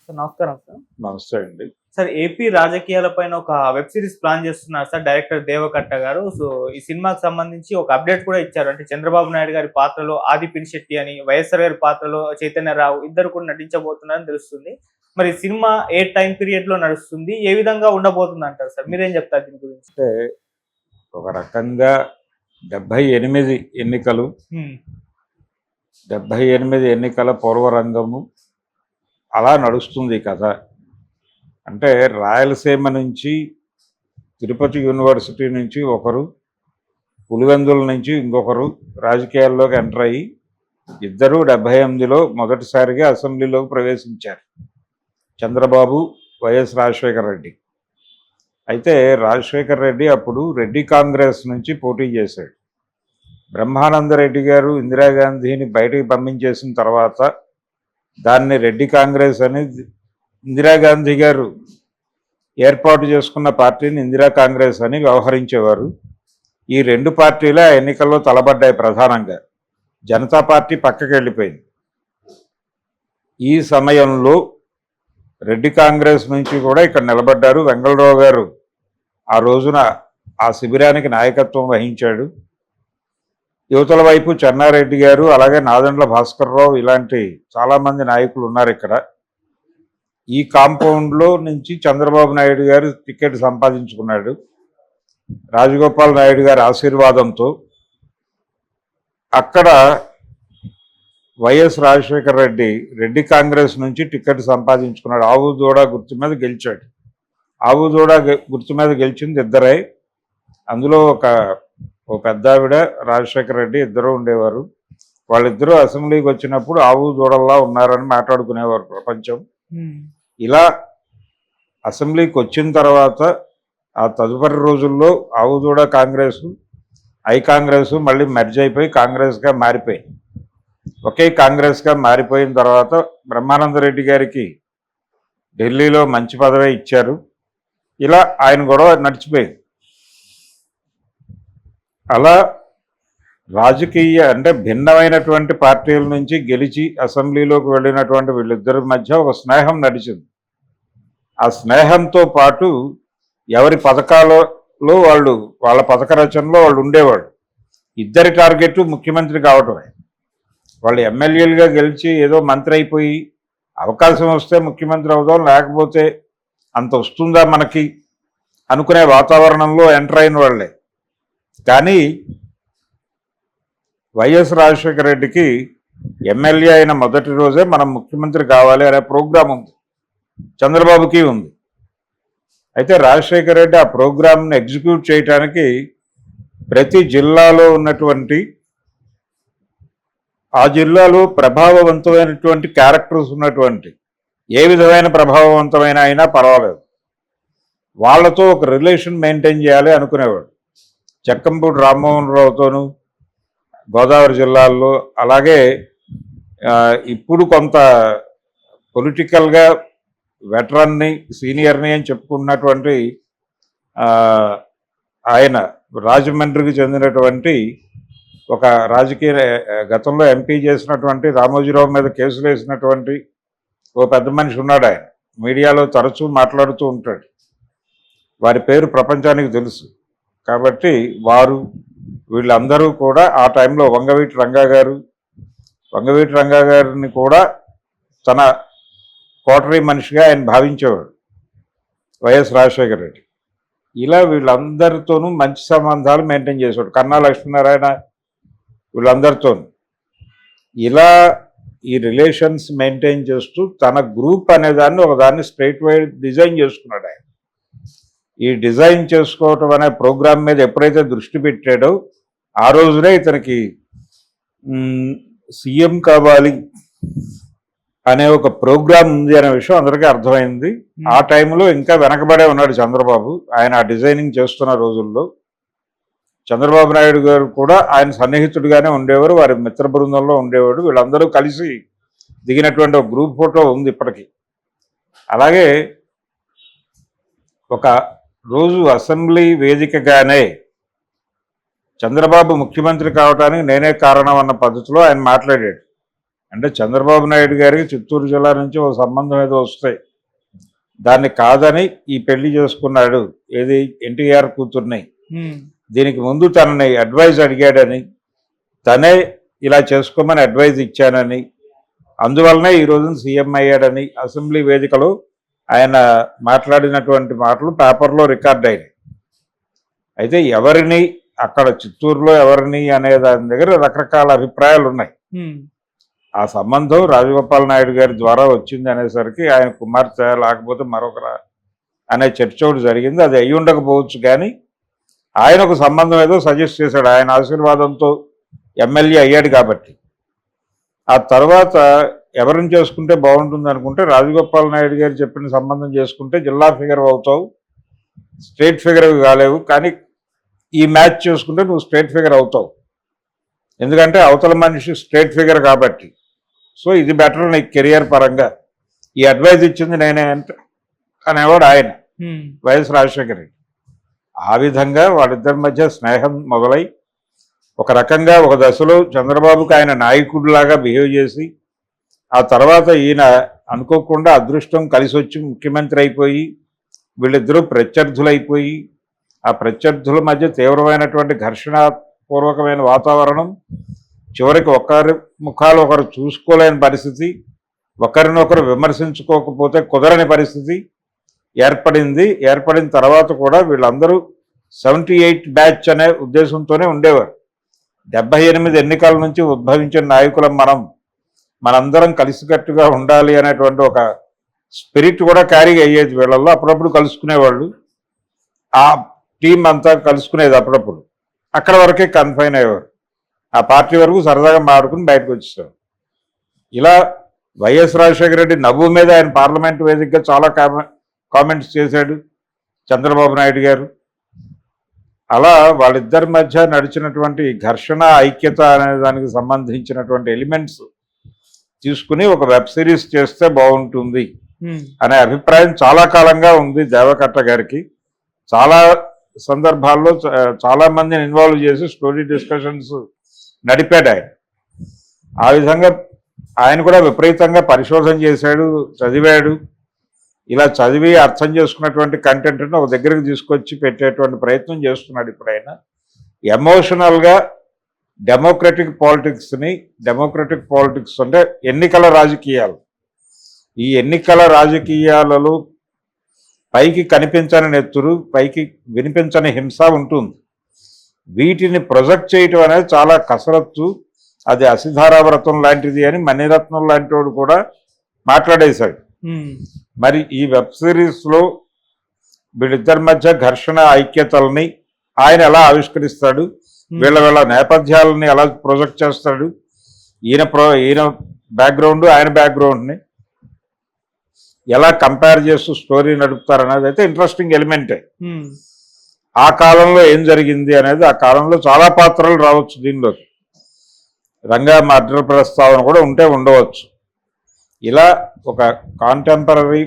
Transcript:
Sir నమస్కారం sir. నమస్తే అండి. సార్ ఏపీ రాజకీయాలపైన ఒక వెబ్ సిరీస్ ప్లాన్ చేస్తున్నారు సార్ డైరెక్టర్ దేవకట్ట గారు. సో ఈ సినిమాకి సంబంధించి ఒక అప్డేట్ కూడా ఇచ్చారు. అంటే చంద్రబాబు నాయుడు గారి పాత్రలో ఆది పినిశెట్టి అని, వైఎస్ఆర్ గారి పాత్రలో చైతన్యరావు ఇద్దరు కూడా నటించబోతున్నారని తెలుస్తుంది. మరి సినిమా ఏ టైం పీరియడ్ లో నడుస్తుంది, ఏ విధంగా ఉండబోతుంది అంటారు సార్? మీరేం చెప్తారు దీని గురించి? అంటే ఒక రకంగా 78 ఎన్నికలు, 78 ఎన్నికల పూర్వరంగము అలా నడుస్తుంది కథ. అంటే రాయలసీమ నుంచి, తిరుపతి యూనివర్సిటీ నుంచి ఒకరు, పులివెందుల నుంచి ఇంకొకరు రాజకీయాల్లోకి ఎంటర్ అయ్యి ఇద్దరు 78లో మొదటిసారిగా అసెంబ్లీలోకి ప్రవేశించారు. చంద్రబాబు, వైఎస్ రాజశేఖర రెడ్డి. అయితే రాజశేఖర రెడ్డి అప్పుడు రెడ్డి కాంగ్రెస్ నుంచి పోటీ చేశాడు. బ్రహ్మానందరెడ్డి గారు ఇందిరాగాంధీని బయటికి పంపించేసిన తర్వాత దాన్ని రెడ్డి కాంగ్రెస్ అని, ఇందిరాగాంధీ గారు ఏర్పాటు చేసుకున్న పార్టీని ఇందిరా కాంగ్రెస్ అని వ్యవహరించేవారు. ఈ రెండు పార్టీలే ఆ ఎన్నికల్లో తలబడ్డాయి. ప్రధానంగా జనతా పార్టీ పక్కకి వెళ్ళిపోయింది. ఈ సమయంలో రెడ్డి కాంగ్రెస్ నుంచి కూడా ఇక్కడ నిలబడ్డారు. వెంగళరావు గారు ఆ రోజున ఆ శిబిరానికి నాయకత్వం వహించాడు. యువతల వైపు చెన్నారెడ్డి గారు, అలాగే నాదెండ్ల భాస్కర్రావు, ఇలాంటి చాలామంది నాయకులు ఉన్నారు ఇక్కడ. ఈ కాంపౌండ్లో నుంచి చంద్రబాబు నాయుడు గారు టికెట్ సంపాదించుకున్నాడు రాజగోపాల్ నాయుడు గారి ఆశీర్వాదంతో. అక్కడ వైఎస్ రాజశేఖర రెడ్డి రెడ్డి కాంగ్రెస్ నుంచి టికెట్ సంపాదించుకున్నాడు. ఆవు దూడ గుర్తు మీద గెలిచాడు. ఆవు దూడ గుర్తు మీద గెలిచింది ఇద్దరే. అందులో ఓ పెద్ద ఆవిడ, రాజశేఖర రెడ్డి ఇద్దరు ఉండేవారు. వాళ్ళిద్దరూ అసెంబ్లీకి వచ్చినప్పుడు ఆవు దూడల్లా ఉన్నారని మాట్లాడుకునేవారు ప్రపంచం. ఇలా అసెంబ్లీకి వచ్చిన తర్వాత ఆ తదుపరి రోజుల్లో ఆవు దూడ కాంగ్రెస్, ఐ కాంగ్రెస్ మళ్ళీ మెర్జ్ అయిపోయి కాంగ్రెస్గా మారిపోయి, ఒకే కాంగ్రెస్గా మారిపోయిన తర్వాత బ్రహ్మానందరెడ్డి గారికి ఢిల్లీలో మంచి పదవి ఇచ్చారు. ఇలా ఆయన గొడవ నడిచిపోయింది. అలా రాజకీయ అంటే భిన్నమైనటువంటి పార్టీల నుంచి గెలిచి అసెంబ్లీలోకి వెళ్ళినటువంటి వీళ్ళిద్దరి మధ్య ఒక స్నేహం నడిచింది. ఆ స్నేహంతో పాటు ఎవరి పథకాలలో వాళ్ళు, వాళ్ళ పథక రచనలో వాళ్ళు ఉండేవాడు. ఇద్దరి టార్గెట్ ముఖ్యమంత్రి కావటమే. వాళ్ళు ఎమ్మెల్యేలుగా గెలిచి ఏదో మంత్రి అయిపోయి అవకాశం వస్తే ముఖ్యమంత్రి అవుదాం, లేకపోతే అంత వస్తుందా మనకి అనుకునే వాతావరణంలో ఎంటర్ అయిన వాళ్ళే. కానీ వైఎస్ రాజశేఖర రెడ్డికి ఎమ్మెల్యే అయిన మొదటి రోజే మనం ముఖ్యమంత్రి కావాలి అనే ప్రోగ్రాం ఉంది, చంద్రబాబుకి ఉంది. అయితే రాజశేఖర రెడ్డి ఆ ప్రోగ్రాంను ఎగ్జిక్యూట్ చేయడానికి ప్రతి జిల్లాలో ఉన్నటువంటి, ఆ జిల్లాలో ప్రభావవంతమైనటువంటి క్యారెక్టర్స్ ఉన్నటువంటి, ఏ విధమైన ప్రభావవంతమైన అయినా పర్వాలేదు, వాళ్ళతో ఒక రిలేషన్ మెయింటైన్ చేయాలి అనుకునేవాడు. జక్కంపూడి రామ్మోహన్ రావుతోనూ గోదావరి జిల్లాల్లో, అలాగే ఇప్పుడు కొంత పొలిటికల్గా వెటరన్ని, సీనియర్ని అని చెప్పుకున్నటువంటి ఆయన రాజమండ్రికి చెందినటువంటి ఒక రాజకీయ, గతంలో ఎంపీ చేసినటువంటి రామోజీరావు మీద కేసులు వేసినటువంటి ఓ పెద్ద మనిషి ఉన్నాడు. ఆయన మీడియాలో తరచూ మాట్లాడుతూ ఉంటాడు. వారి పేరు ప్రపంచానికి తెలుసు. కాబట్టి వీళ్ళందరూ కూడా ఆ టైంలో వంగవీటి రంగా గారిని కూడా తన కోటరీ మనిషిగా ఆయన భావించేవాడు వైఎస్ రాజశేఖర రెడ్డి. ఇలా వీళ్ళందరితోనూ మంచి సంబంధాలు మెయింటైన్ చేసేవాడు. కన్నా లక్ష్మీనారాయణ, వీళ్ళందరితో ఇలా ఈ రిలేషన్స్ మెయింటైన్ చేస్తూ తన గ్రూప్ అనేదాన్ని ఒకదాన్ని స్ట్రైట్ వైడ్ డిజైన్ చేసుకున్నాడు ఆయన. ఈ డిజైన్ చేసుకోవటం అనే ప్రోగ్రాం మీద ఎప్పుడైతే దృష్టి పెట్టాడో ఆ రోజునే ఇతనికి సీఎం కావాలి అనే ఒక ప్రోగ్రాం ఉంది అనే విషయం అందరికీ అర్థమైంది. ఆ టైంలో ఇంకా వెనకబడే ఉన్నాడు చంద్రబాబు. ఆయన ఆ డిజైనింగ్ చేస్తున్న రోజుల్లో చంద్రబాబు నాయుడు గారు కూడా ఆయన సన్నిహితుడిగానే ఉండేవారు, వారి మిత్ర బృందంలో ఉండేవాడు. వీళ్ళందరూ కలిసి దిగినటువంటి ఒక గ్రూప్ ఫోటో ఉంది ఇప్పటికీ. అలాగే ఒక రోజు అసెంబ్లీ వేదికగానే చంద్రబాబు ముఖ్యమంత్రి కావడానికి నేనే కారణం అన్న పద్ధతిలో ఆయన మాట్లాడాడు. అంటే చంద్రబాబు నాయుడు గారికి చిత్తూరు జిల్లా నుంచి ఒక సంబంధం ఏదో వస్తాయి, దాన్ని కాదని ఈ పెళ్లి చేసుకున్నాడు, ఏది ఎన్టీఆర్ కూతుర్ని. దీనికి ముందు తనని అడ్వైజ్ అడిగాడని, తనే ఇలా చేసుకోమని అడ్వైజ్ ఇచ్చానని, అందువల్లనే ఈ రోజున సీఎం అయ్యాడని అసెంబ్లీ వేదికలో ఆయన మాట్లాడినటువంటి మాటలు పేపర్లో రికార్డ్ అయినాయి. అయితే ఎవరిని అక్కడ చిత్తూరులో ఎవరిని అనే దాని దగ్గర రకరకాల అభిప్రాయాలు ఉన్నాయి. ఆ సంబంధం రాజగోపాల్ నాయుడు గారి ద్వారా వచ్చింది అనేసరికి ఆయన కుమార్తె లేకపోతే మరొకరా అనే చర్చ ఒకటి జరిగింది. అది అయ్యి ఉండకపోవచ్చు, కానీ ఆయన ఒక సంబంధం ఏదో సజెస్ట్ చేశాడు. ఆయన ఆశీర్వాదంతో ఎమ్మెల్యే అయ్యాడు కాబట్టి. ఆ తర్వాత ఎవరిని చేసుకుంటే బాగుంటుంది అనుకుంటే రాజగోపాల్ నాయుడు గారు చెప్పిన సంబంధం చేసుకుంటే జిల్లా ఫిగర్ అవుతావు, స్టేట్ ఫిగర్ కాలేవు, కానీ ఈ మ్యాచ్ చేసుకుంటే నువ్వు స్టేట్ ఫిగర్ అవుతావు, ఎందుకంటే అవతల మనిషి స్టేట్ ఫిగర్ కాబట్టి. సో ఇది బెటర్ నీకు కెరియర్ పరంగా, ఈ అడ్వైజ్ ఇచ్చింది నేనే అంటే అనేవాడు ఆయన, వైఎస్ రాజశేఖర రెడ్డి. ఆ విధంగా వాళ్ళిద్దరి మధ్య స్నేహం మొదలై ఒక రకంగా ఒక దశలో చంద్రబాబుకి ఆయన నాయకుడిలాగా బిహేవ్ చేసి, ఆ తర్వాత ఈయన అనుకోకుండా అదృష్టం కలిసి వచ్చి ముఖ్యమంత్రి అయిపోయి వీళ్ళిద్దరూ ప్రత్యర్థులైపోయి, ఆ ప్రత్యర్థుల మధ్య తీవ్రమైనటువంటి ఘర్షణపూర్వకమైన వాతావరణం, చివరికి ఒకరి ముఖాలు ఒకరు చూసుకోలేని పరిస్థితి, ఒకరినొకరు విమర్శించుకోకపోతే కుదరని పరిస్థితి ఏర్పడింది. ఏర్పడిన తర్వాత కూడా వీళ్ళందరూ 78 బ్యాచ్ అనే ఉద్దేశంతోనే ఉండేవారు. 78 ఎన్నికల నుంచి ఉద్భవించిన నాయకులం మనందరం కలిసికట్టుగా ఉండాలి అనేటువంటి ఒక స్పిరిట్ కూడా క్యారీ అయ్యేది వీళ్ళల్లో. అప్పుడప్పుడు కలుసుకునేవాళ్ళు, ఆ టీం అంతా కలుసుకునేది అప్పుడప్పుడు. అక్కడ వరకే కన్ఫైన్ అయ్యేవారు, ఆ పార్టీ వరకు సరదాగా మాడుకుని బయటకు వచ్చేసారు. ఇలా వైఎస్ రాజశేఖర రెడ్డి నవ్వు మీద ఆయన పార్లమెంట్ వేదికగా చాలా కామెంట్స్ చేశాడు చంద్రబాబు నాయుడు గారు. అలా వాళ్ళిద్దరి మధ్య నడిచినటువంటి ఘర్షణ ఐక్యత అనే దానికి సంబంధించినటువంటి ఎలిమెంట్స్ తీసుకుని ఒక వెబ్ సిరీస్ చేస్తే బాగుంటుంది అనే అభిప్రాయం చాలా కాలంగా ఉంది దేవకట్ట గారికి. చాలా సందర్భాల్లో చాలా మందిని ఇన్వాల్వ్ చేసి స్టోరీ డిస్కషన్స్ నడిపాడు ఆయన. ఆ విధంగా ఆయన కూడా విపరీతంగా పరిశోధన చేశాడు, చదివాడు. ఇలా చదివి అర్థం చేసుకున్నటువంటి కంటెంట్ను ఒక దగ్గరికి తీసుకొచ్చి పెట్టేటువంటి ప్రయత్నం చేస్తున్నాడు. ఇప్పుడు ఆయన ఎమోషనల్గా డెమోక్రటిక్ పాలిటిక్స్ అంటే ఎన్నికల రాజకీయాలు, ఈ ఎన్నికల రాజకీయాలలో పైకి కనిపించని నెత్తురు, పైకి వినిపించని హింస ఉంటుంది. వీటిని ప్రొజెక్ట్ చేయటం అనేది చాలా కసరత్తు, అది అసిధారావ్రతం లాంటిది అని మణిరత్నం లాంటి వాడు కూడా మాట్లాడేశాడు. మరి ఈ వెబ్ సిరీస్లో వీళ్ళిద్దరి మధ్య ఘర్షణ ఐక్యతల్ని ఆయన ఎలా ఆవిష్కరిస్తాడు, వీళ్ళ నేపథ్యాలని ఎలా ప్రొజెక్ట్ చేస్తాడు, ఈయన బ్యాక్గ్రౌండ్ ఆయన బ్యాక్గ్రౌండ్ని ఎలా కంపేర్ చేస్తూ స్టోరీ నడుపుతారనేది అయితే ఇంట్రెస్టింగ్ ఎలిమెంటే. ఆ కాలంలో ఏం జరిగింది అనేది, ఆ కాలంలో చాలా పాత్రలు రావచ్చు దీనిలో, రంగా మర్డర్ ప్రస్తావన కూడా ఉండవచ్చు. ఇలా ఒక కాంటెంపరీ